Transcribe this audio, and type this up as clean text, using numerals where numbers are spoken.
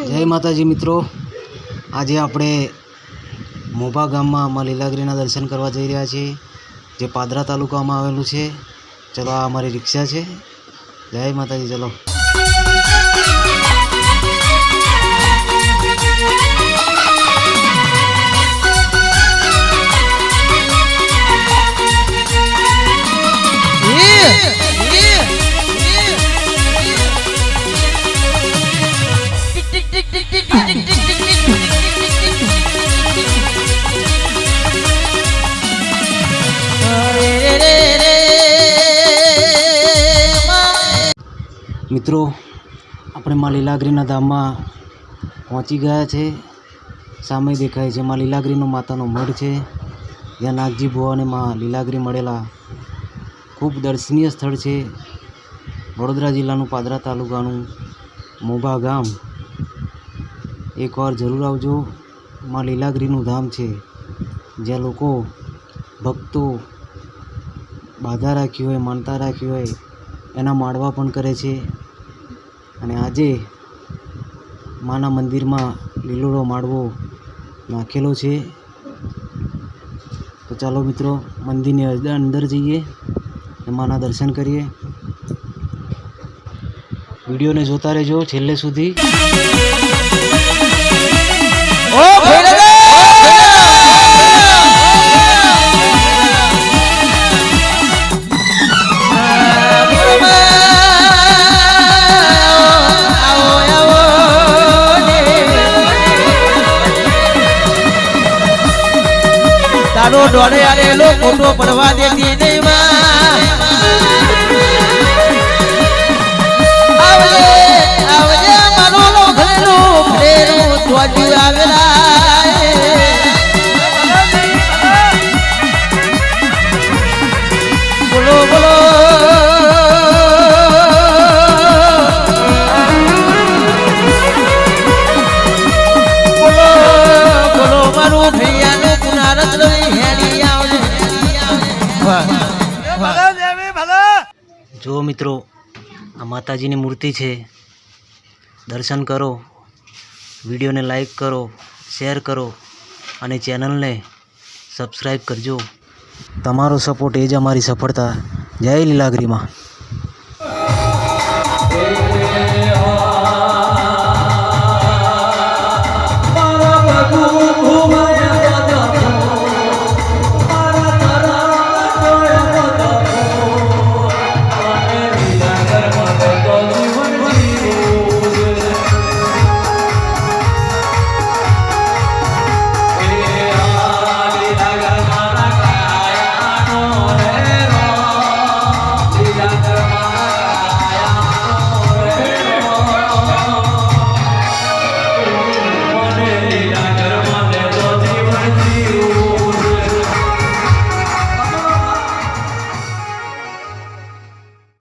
જય માતાજી મિત્રો, આજે આપણે મોભા ગામમાં માં લીલાગીરીના દર્શન કરવા જઈ રહ્યા છીએ, જે પાદરા તાલુકામાં આવેલું છે. ચલો, આ અમારી રિક્ષા છે. જય માતાજી. ચલો. મિત્રો, આપણે માં લીલાગીરીના ધામમાં પહોંચી ગયા છે. સામે દેખાય છે માં લીલાગીરીનો માતાનો મઢ છે, જ્યાં નાગજી ભુવા અને માં લીલાગીરી મળેલા ખૂબ દર્શનીય સ્થળ છે. વડોદરા જિલ્લાનું પાદરા તાલુકાનું મોભા ગામ. એકવાર જરૂર આવજો. માં લીલાગીરીનું ધામ છે, જ્યાં લોકો ભક્તો બાધા રાખી હોય, માનતા રાખી હોય એના માડવા પણ કરે છે. અને આજે માના મંદિરમાં લીલોડો માડવો નાખેલો છે. તો ચાલો મિત્રો, મંદિરની અંદર જઈએ અને માના દર્શન કરીએ. વિડીયોને જોતા રહેજો છેલ્લે સુધી. તારો ડોળે આરેલો ફોટો પડવા દેતી નહીં માં. આવજે આવજે મારો ઘરેલો ઘરેલો તોજી આવેલા. બોલો બોલો બોલો બોલો મારું ભૈયાનું પુનારત જો મિત્રો, આ માતાજીની મૂર્તિ છે. દર્શન કરો, વિડીયોને લાઈક કરો, શેર કરો અને ચેનલને સબસ્ક્રાઈબ કરજો. તમારો સપોર્ટ એ જ અમારી સફળતા. જય લીલાગીરીમાં.